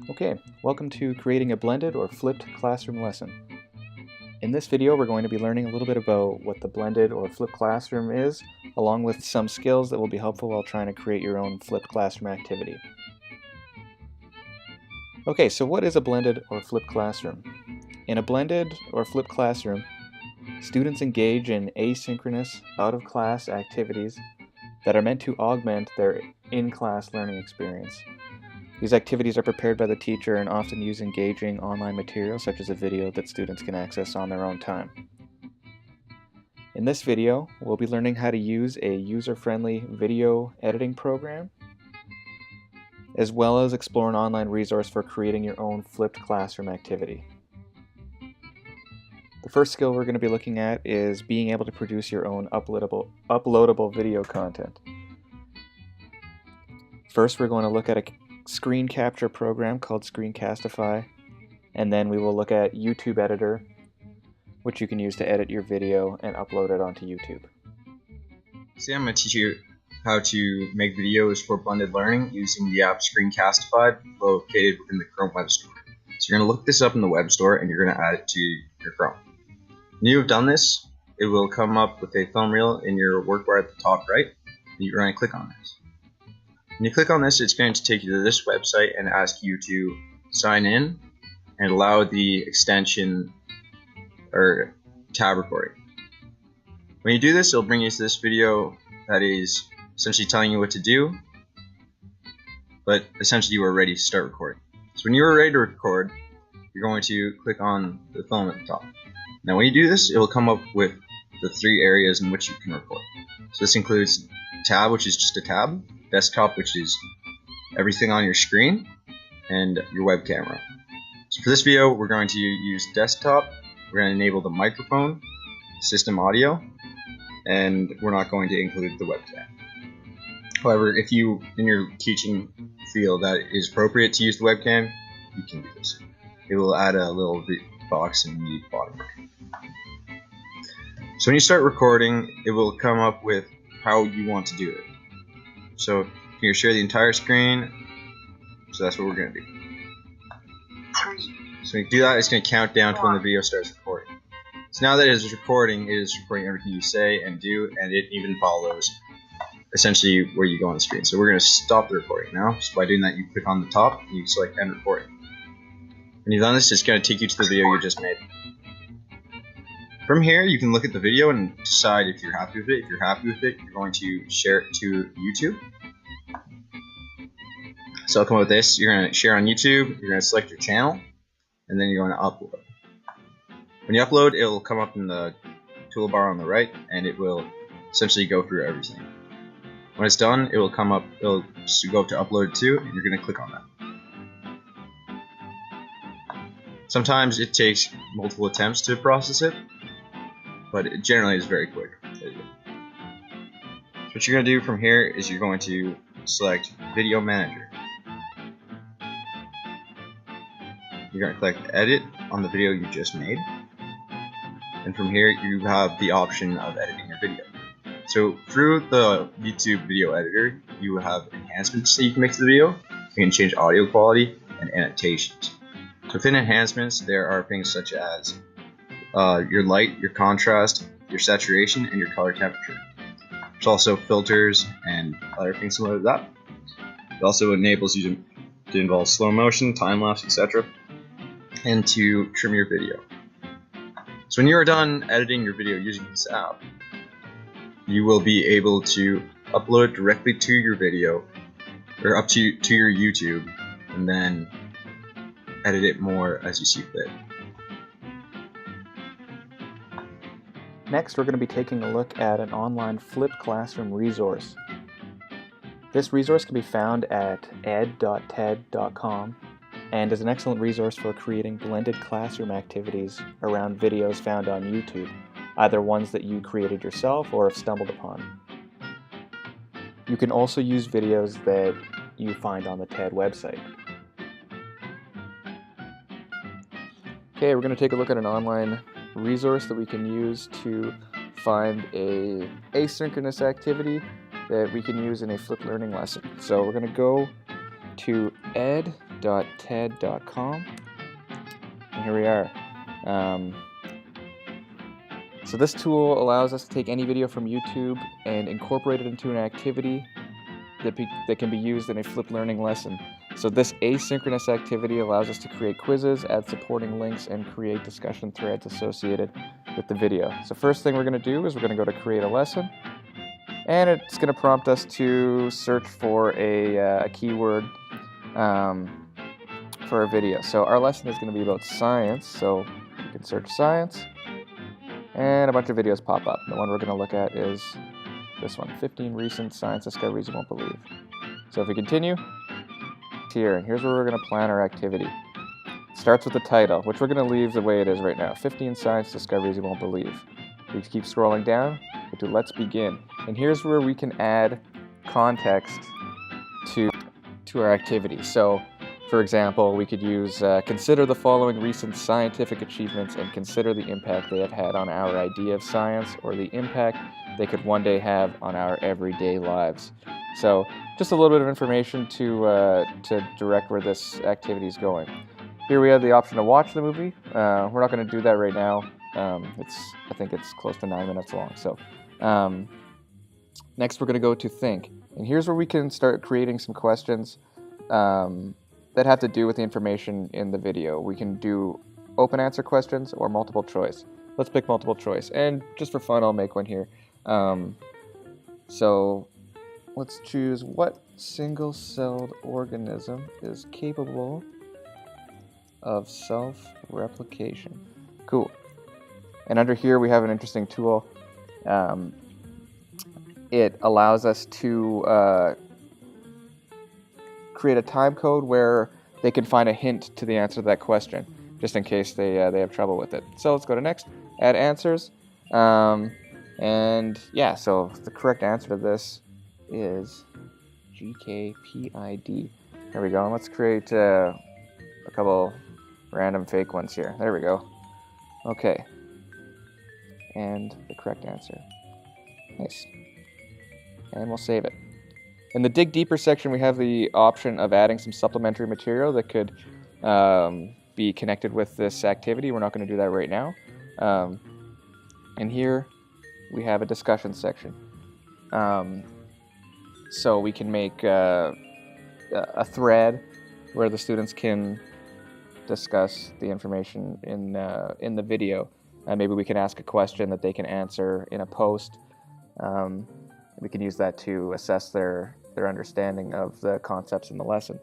Okay, welcome to creating a blended or flipped classroom lesson. In this video, we're going to be learning a little bit about what the blended or flipped classroom is, along with some skills that will be helpful while trying to create your own flipped classroom activity. Okay, so what is a blended or flipped classroom? In a blended or flipped classroom, students engage in asynchronous, out-of-class activities that are meant to augment their in-class learning experience. These activities are prepared by the teacher and often use engaging online material such as a video that students can access on their own time. In this video, we'll be learning how to use a user-friendly video editing program, as well as explore an online resource for creating your own flipped classroom activity. The first skill we're going to be looking at is being able to produce your own uploadable video content. First, we're going to look at a screen capture program called Screencastify, and then we will look at YouTube Editor, which you can use to edit your video and upload it onto YouTube. Today I'm going to teach you how to make videos for blended learning using the app Screencastify located within the Chrome Web Store. So you're going to look this up in the Web Store and you're going to add it to your Chrome. When you have done this, it will come up with a thumbnail in your workbar at the top right, and you're going to click on this. When you click on this, it's going to take you to this website and ask you to sign in and allow the extension or tab recording. When you do this, it'll bring you to this video that is essentially telling you what to do, but essentially you are ready to start recording. So when you are ready to record, you're going to click on the film at the top. Now when you do this, it will come up with the three areas in which you can record. So this includes tab, which is just a tab, desktop, which is everything on your screen, and your web camera. So for this video, we're going to use desktop. We're going to enable the microphone, system audio, and we're not going to include the webcam. However, if you, in your teaching, feel that it is appropriate to use the webcam, you can do this. It will add a little box in the bottom right. So when you start recording, it will come up with how you want to do it. So you can share the entire screen. So that's what we're going to do. 3. So when you do that, it's going to count down to when the video starts recording. So now that it is recording everything you say and do, and it even follows essentially where you go on the screen. So we're going to stop the recording now. So by doing that, you click on the top and you select end recording. When you've done this, it's going to take you to the video you just made. From here, you can look at the video and decide if you're happy with it. If you're happy with it, you're going to share it to YouTube. So I'll come up with this. You're going to share on YouTube. You're going to select your channel, and then you're going to upload. When you upload, it will come up in the toolbar on the right, and it will essentially go through everything. When it's done, it will come up. It'll go to upload to, and you're going to click on that. Sometimes it takes multiple attempts to process it, but it generally is very quick. So what you're going to do from here is you're going to select Video Manager. You're going to click Edit on the video you just made, and from here you have the option of editing your video. So through the YouTube video editor, you have enhancements that you can make to the video. You can change audio quality and annotations. So within enhancements, there are things such as your light, your contrast, your saturation, and your color temperature. There's also filters and other things similar to that. It also enables you to involve slow motion, time lapse, etc., and to trim your video. So when you are done editing your video using this app, you will be able to upload directly to your video, or up to your YouTube, and then edit it more as you see fit. Next, we're going to be taking a look at an online flipped classroom resource. This resource can be found at ed.ted.com and is an excellent resource for creating blended classroom activities around videos found on YouTube, either ones that you created yourself or have stumbled upon. You can also use videos that you find on the TED website. Okay, we're going to take a look at an online resource that we can use to find a asynchronous activity that we can use in a flipped learning lesson. So we're going to go to ed.ted.com www.ted.com. And here we are. So this tool allows us to take any video from YouTube and incorporate it into an activity that can be used in a flipped learning lesson. So this asynchronous activity allows us to create quizzes, add supporting links, and create discussion threads associated with the video. So first thing we're going to do is we're going to go to create a lesson, and it's going to prompt us to search for a keyword for a video. So our lesson is going to be about science, so you can search science, and a bunch of videos pop up. The one we're going to look at is this one, 15 recent science discoveries you won't believe. So if we continue, here, and here's where we're going to plan our activity. Starts with the title, which we're going to leave the way it is right now, 15 science discoveries you won't believe. We keep scrolling down to let's begin. And here's where we can add context to our activity. So, for example, we could use consider the following recent scientific achievements and consider the impact they have had on our idea of science or the impact they could one day have on our everyday lives. So just a little bit of information to direct where this activity is going. Here we have the option to watch the movie. We're not going to do that right now. I think it's close to 9 minutes long. So next we're going to go to think. And here's where we can start creating some questions that have to do with the information in the video. We can do open answer questions or multiple choice. Let's pick multiple choice. And just for fun, I'll make one here. So let's choose what single-celled organism is capable of self-replication. Cool. And under here we have an interesting tool. It allows us to create a time code where they can find a hint to the answer to that question, just in case they have trouble with it. So let's go to next, add answers. And yeah, so the correct answer to this is GKPID. There we go. And let's create a couple random fake ones here. There we go. Okay. And the correct answer. Nice. And we'll save it. In the Dig Deeper section, we have the option of adding some supplementary material that could be connected with this activity. We're not going to do that right now. And here we have a discussion section. So we can make a thread where the students can discuss the information in the video. Maybe we can ask a question that they can answer in a post. We can use that to assess their understanding of the concepts in the lesson.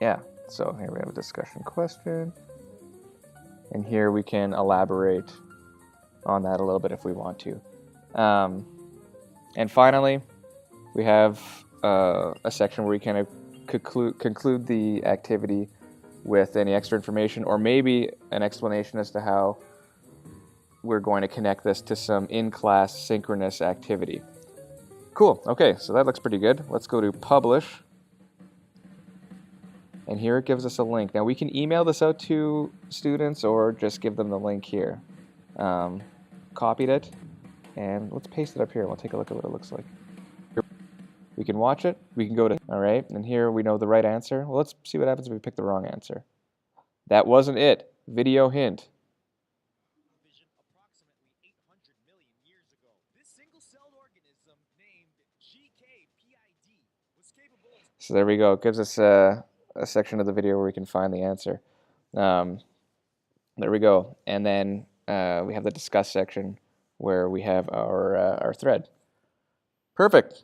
Yeah, so here we have a discussion question. And here we can elaborate on that a little bit if we want to. And finally, we have a section where we kind of conclude the activity with any extra information or maybe an explanation as to how we're going to connect this to some in-class synchronous activity. Cool. Okay, so that looks pretty good. Let's go to publish. And here it gives us a link. Now we can email this out to students or just give them the link here. Copied it, and let's paste it up here. We'll take a look at what it looks like. We can watch it. We can go to, all right, and here we know the right answer. Well, let's see what happens if we pick the wrong answer. That wasn't it. Video hint. Approximately 800 million years ago, this single-celled organism named GKPID was capable of... So there we go. It gives us a section of the video where we can find the answer. There we go. And then we have the discuss section where we have our thread. Perfect.